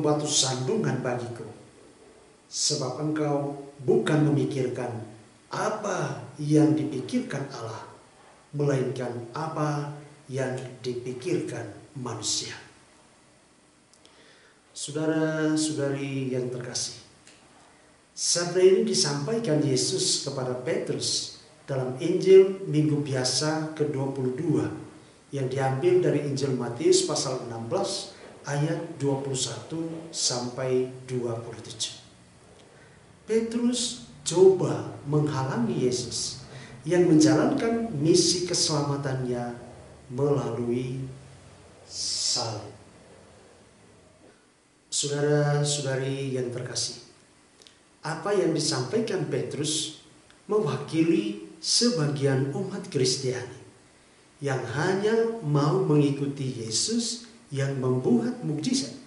batu sandungan bagiku, sebab engkau bukan memikirkan apa yang dipikirkan Allah, melainkan apa yang dipikirkan manusia. Saudara-saudari yang terkasih, sabda ini disampaikan Yesus kepada Petrus dalam Injil Minggu Biasa ke-22 yang diambil dari Injil Matius pasal 16 ayat 21 sampai 27. Petrus coba menghalangi Yesus yang menjalankan misi keselamatannya melalui salib. Saudara-saudari yang terkasih, apa yang disampaikan Petrus mewakili sebagian umat Kristiani yang hanya mau mengikuti Yesus yang membuat mukjizat,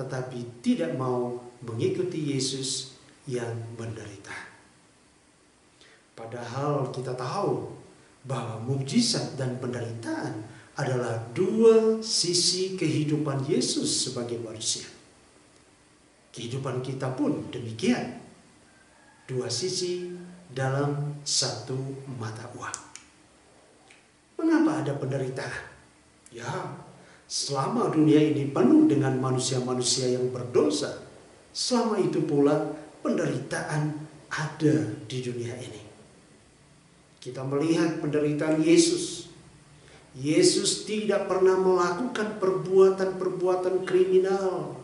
tetapi tidak mau mengikuti Yesus yang menderita. Padahal kita tahu bahwa mukjizat dan penderitaan adalah dua sisi kehidupan Yesus sebagai manusia. Kehidupan kita pun demikian, dua sisi dalam satu mata uang. Mengapa ada penderitaan? Ya, selama dunia ini penuh dengan manusia-manusia yang berdosa, selama itu pula penderitaan ada di dunia ini. Kita melihat penderitaan Yesus. Yesus tidak pernah melakukan perbuatan-perbuatan kriminal,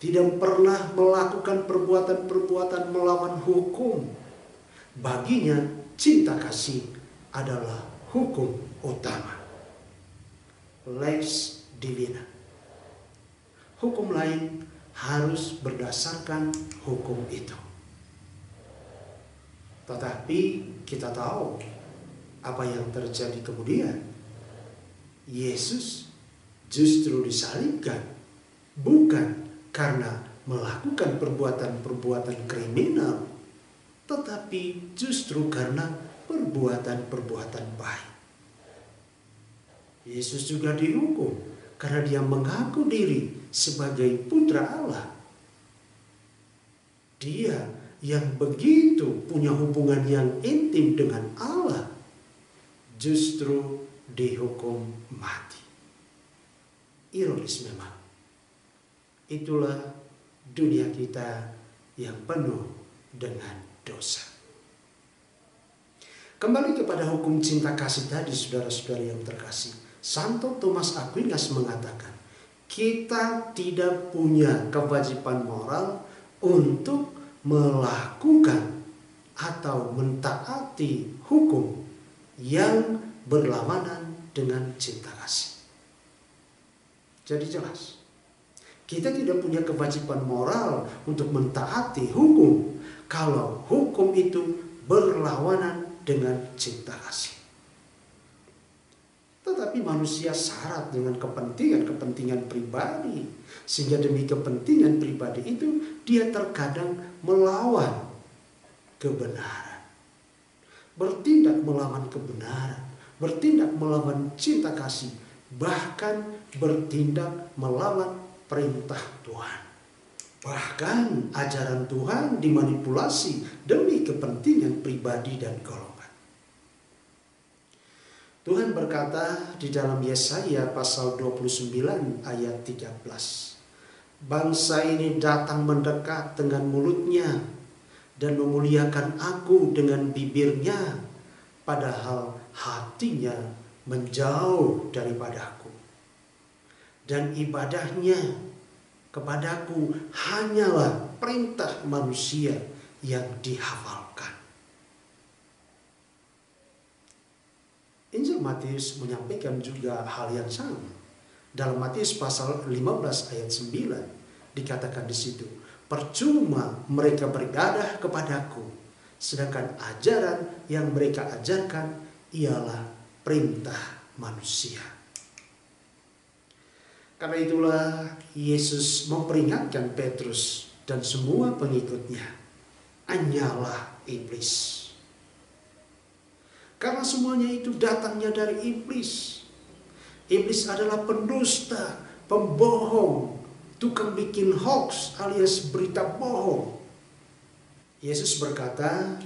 tidak pernah melakukan perbuatan-perbuatan melawan hukum. Baginya cinta kasih adalah hukum utama. Lex divina. Hukum lain harus berdasarkan hukum itu. Tetapi kita tahu apa yang terjadi kemudian. Yesus justru disalibkan bukan karena melakukan perbuatan-perbuatan kriminal, tetapi justru karena perbuatan-perbuatan baik. Yesus juga dihukum karena dia mengaku diri sebagai putra Allah. Dia yang begitu punya hubungan yang intim dengan Allah justru dihukum mati. Ironis memang. Itulah dunia kita yang penuh dengan dosa. Kembali kepada hukum cinta kasih tadi, saudara-saudari yang terkasih. Santo Thomas Aquinas mengatakan, kita tidak punya kewajiban moral untuk melakukan atau mentaati hukum yang berlawanan dengan cinta kasih. Jadi jelas, kita tidak punya kewajiban moral untuk mentaati hukum kalau hukum itu berlawanan dengan cinta kasih. Tetapi manusia syarat dengan kepentingan pribadi, sehingga demi kepentingan pribadi itu dia terkadang melawan kebenaran, bertindak melawan kebenaran, bertindak melawan cinta kasih, bahkan bertindak melawan perintah Tuhan. Bahkan ajaran Tuhan dimanipulasi demi kepentingan pribadi dan golongan. Tuhan berkata di dalam Yesaya pasal 29 ayat 13. Bangsa ini datang mendekat dengan mulutnya dan memuliakan aku dengan bibirnya, padahal hatinya menjauh daripadaku. Dan ibadahnya kepadaku hanyalah perintah manusia yang dihafalkan. Injil Matius menyampaikan juga hal yang sama. Dalam Matius pasal 15 ayat 9 dikatakan di situ, percuma mereka beribadah kepadaku, sedangkan ajaran yang mereka ajarkan ialah perintah manusia. Karena itulah Yesus memperingatkan Petrus dan semua pengikutnya, hanyalah iblis. Karena semuanya itu datangnya dari iblis. Iblis adalah pendusta, pembohong. tukang bikin hoax alias berita bohong. Yesus berkata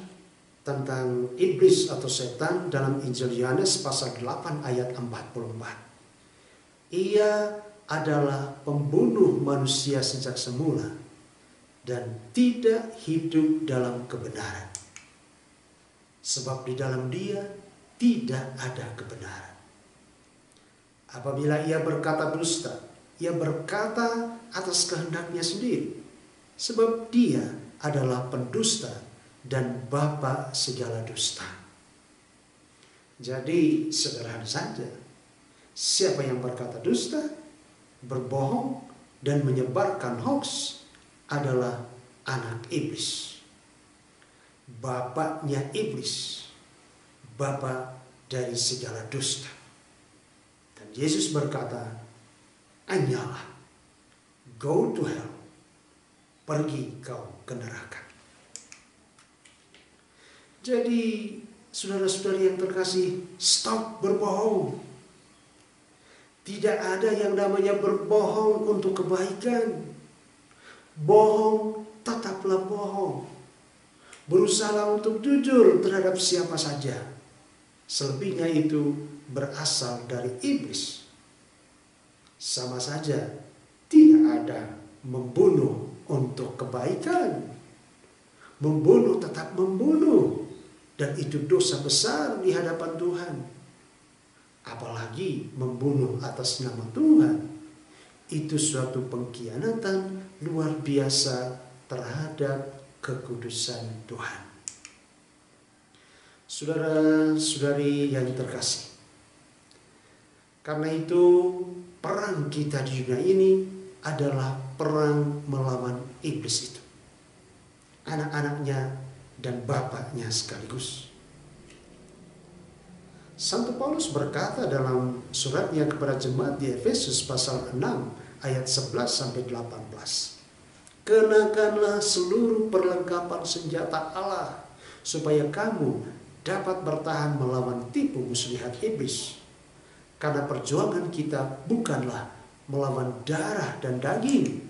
tentang iblis atau setan dalam Injil Yohanes pasal 8 ayat 44. Ia adalah pembunuh manusia sejak semula dan tidak hidup dalam kebenaran. Sebab di dalam dia tidak ada kebenaran. Apabila ia berkata dusta, ia berkata atas kehendaknya sendiri. Sebab dia adalah pendusta dan bapa segala dusta. Jadi sederhana saja. Siapa yang berkata dusta, berbohong, dan menyebarkan hoax adalah anak iblis. Bapaknya iblis. Bapa dari segala dusta. Dan Yesus berkata, "Anyalah, go to hell, pergi kau ke neraka." Jadi, saudara-saudari yang terkasih, stop berbohong. Tidak ada yang namanya berbohong untuk kebaikan. Bohong tetaplah bohong. Berusaha untuk jujur terhadap siapa saja. Selebihnya itu berasal dari iblis. Sama saja, tidak ada membunuh untuk kebaikan. Membunuh tetap membunuh. Dan itu dosa besar di hadapan Tuhan. Apalagi membunuh atas nama Tuhan. Itu suatu pengkhianatan luar biasa terhadap kekudusan Tuhan. Saudara-saudari yang terkasih, karena itu perang kita di dunia ini adalah perang melawan iblis itu, anak-anaknya dan bapaknya sekaligus. Santo Paulus berkata dalam suratnya kepada jemaat di Efesus pasal 6 ayat 11 sampai 18. Kenakanlah seluruh perlengkapan senjata Allah supaya kamu dapat bertahan melawan tipu muslihat iblis. Karena perjuangan kita bukanlah melawan darah dan daging,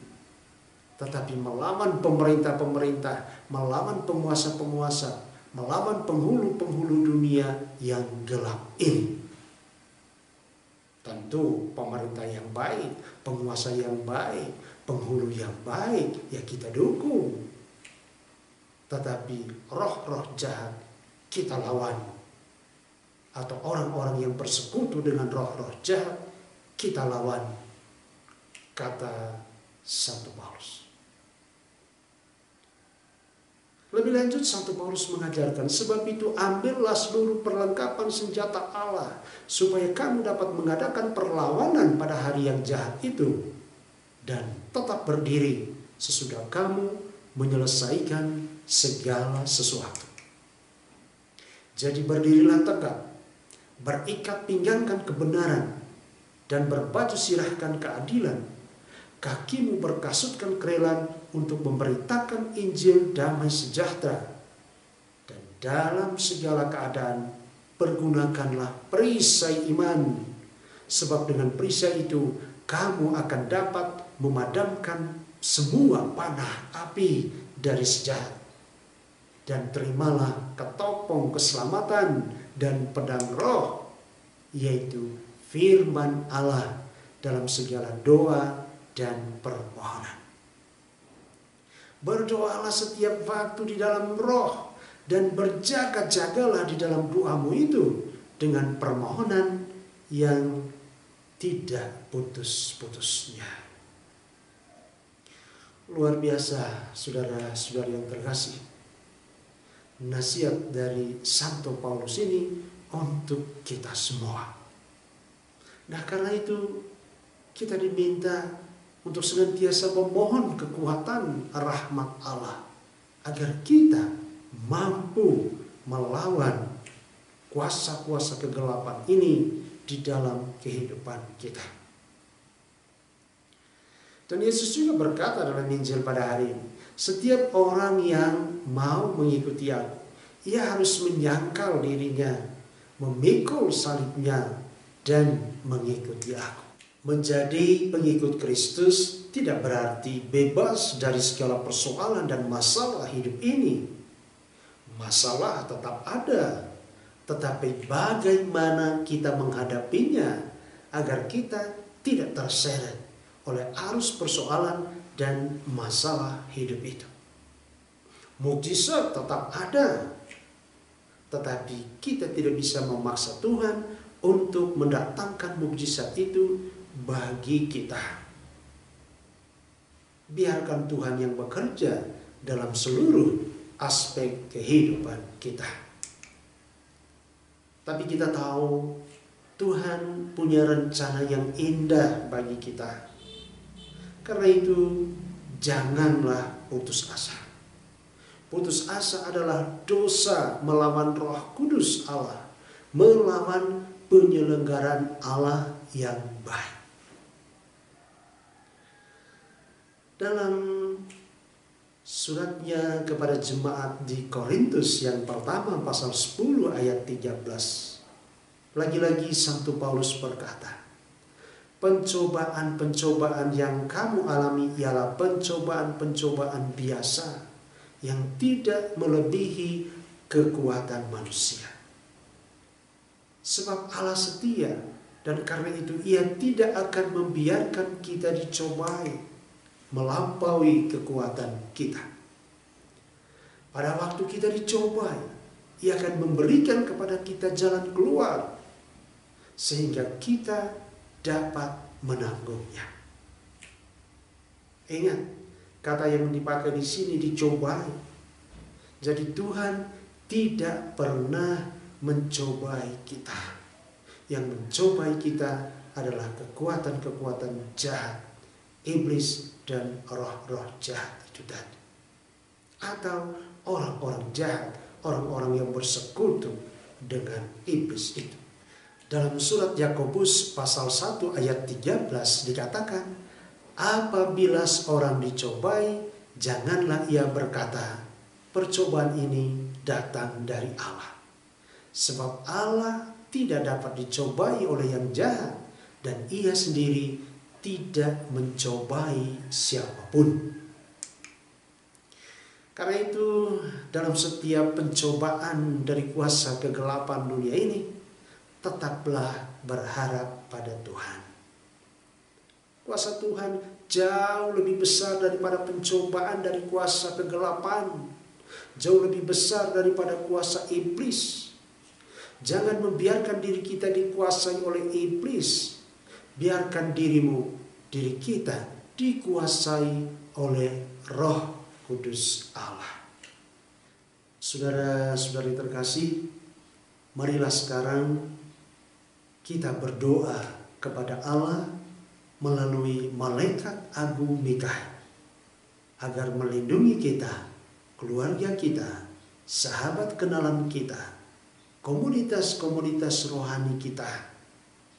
tetapi melawan pemerintah-pemerintah, melawan penguasa-penguasa, melawan penghulu-penghulu dunia yang gelap ini. Tentu pemerintah yang baik, penguasa yang baik, penghulu yang baik, ya kita dukung. Tetapi roh-roh jahat kita lawan. Atau orang-orang yang bersekutu dengan roh-roh jahat kita lawan. Kata Santo Paulus. Lebih lanjut Santo Paulus mengajarkan, sebab itu ambillah seluruh perlengkapan senjata Allah supaya kamu dapat mengadakan perlawanan pada hari yang jahat itu dan tetap berdiri sesudah kamu menyelesaikan segala sesuatu. Jadi berdirilah tegak, berikat pinggangkan kebenaran, dan berbaju sirahkan keadilan. Kakimu berkasutkan kerelaan untuk memberitakan Injil damai sejahtera. Dan dalam segala keadaan, pergunakanlah perisai iman. Sebab dengan perisai itu, kamu akan dapat memadamkan semua panah api dari sejahat. Dan terimalah ketopong keselamatan dan pedang roh, yaitu firman Allah dalam segala doa dan permohonan. Berdoalah setiap waktu di dalam roh dan berjaga-jagalah di dalam doamu itu dengan permohonan yang tidak putus-putusnya. Luar biasa, saudara-saudari yang terkasih. Nasihat dari Santo Paulus ini untuk kita semua. Nah, karena itu kita diminta untuk senantiasa memohon kekuatan rahmat Allah agar kita mampu melawan kuasa-kuasa kegelapan ini di dalam kehidupan kita. Dan Yesus juga berkata dalam Injil pada hari ini, setiap orang yang mau mengikuti aku, ia harus menyangkal dirinya, memikul salibnya, dan mengikuti aku. Menjadi pengikut Kristus tidak berarti bebas dari segala persoalan dan masalah hidup ini. Masalah tetap ada, tetapi bagaimana kita menghadapinya agar kita tidak terseret oleh arus persoalan dan masalah hidup itu. Mukjizat tetap ada, tetapi kita tidak bisa memaksa Tuhan untuk mendatangkan mukjizat itu bagi kita. Biarkan Tuhan yang bekerja dalam seluruh aspek kehidupan kita. Tapi kita tahu Tuhan punya rencana yang indah bagi kita. Karena itu janganlah putus asa. Putus asa adalah dosa melawan Roh Kudus Allah, melawan penyelenggaraan Allah yang baik. Dalam suratnya kepada jemaat di Korintus yang pertama pasal 10 ayat 13. Lagi-lagi Santo Paulus berkata, pencobaan-pencobaan yang kamu alami ialah pencobaan-pencobaan biasa yang tidak melebihi kekuatan manusia. Sebab Allah setia dan karena itu Ia tidak akan membiarkan kita dicobai melampaui kekuatan kita. Pada waktu kita dicobai, Ia akan memberikan kepada kita jalan keluar sehingga kita dapat menanggungnya. Ingat, kata yang dipakai di sini dicobai. Jadi Tuhan tidak pernah mencobai kita. Yang mencobai kita adalah kekuatan-kekuatan jahat, iblis dan roh-roh jahat itu tadi. Atau orang-orang jahat, orang-orang yang bersekutu dengan iblis itu. Dalam surat Yakobus pasal 1 ayat 13 dikatakan, apabila seorang dicobai, janganlah ia berkata, percobaan ini datang dari Allah. Sebab Allah tidak dapat dicobai oleh yang jahat, dan Ia sendiri tidak mencobai siapapun. Karena itu dalam setiap pencobaan dari kuasa kegelapan dunia ini, tetaplah berharap pada Tuhan. Kuasa Tuhan jauh lebih besar daripada pencobaan dari kuasa kegelapan. Jauh lebih besar daripada kuasa iblis. Jangan membiarkan diri kita dikuasai oleh iblis. Biarkan diri kita dikuasai oleh Roh Kudus Allah. Saudara-saudari terkasih, marilah sekarang kita berdoa kepada Allah melalui malaikat agung Mikael agar melindungi kita, keluarga kita, sahabat kenalan kita, komunitas-komunitas rohani kita,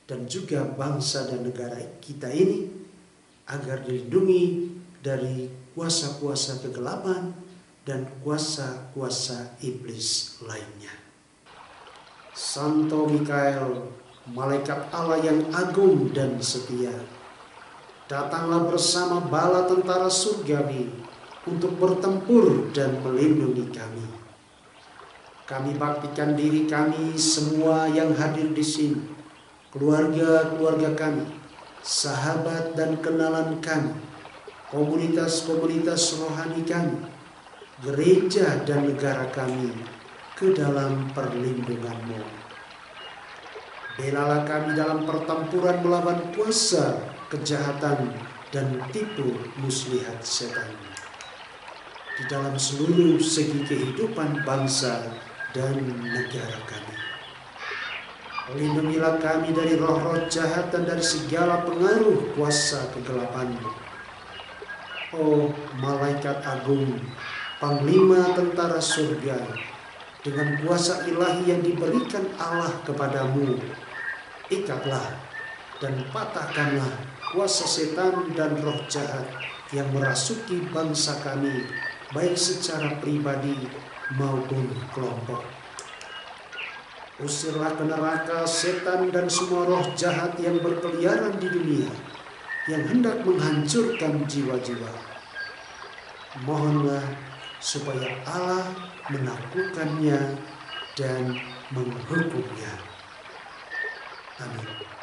dan juga bangsa dan negara kita ini agar dilindungi dari kuasa-kuasa kegelapan dan kuasa-kuasa iblis lainnya. Santo Mikael, malaikat Allah yang agung dan setia, datanglah bersama bala tentara surgawi untuk bertempur dan melindungi kami. Kami baktikan diri kami semua yang hadir di sini, keluarga-keluarga kami, sahabat dan kenalan kami, komunitas-komunitas rohani kami, gereja dan negara kami ke dalam perlindungan-Mu. Belalah kami dalam pertempuran melawan kuasa kejahatan dan tipu muslihat setan di dalam seluruh segi kehidupan bangsa dan negara kami. Lindungilah kami dari roh-roh jahat dan dari segala pengaruh kuasa kegelapan-Mu. Oh malaikat agung, panglima tentara surga, dengan kuasa ilahi yang diberikan Allah kepadamu, ikatlah dan patahkanlah kuasa setan dan roh jahat yang merasuki bangsa kami, baik secara pribadi maupun kelompok. Usirlah ke neraka setan dan semua roh jahat yang berkeliaran di dunia, yang hendak menghancurkan jiwa-jiwa. Mohonlah supaya Allah menaklukkannya dan menghukumnya. Amin.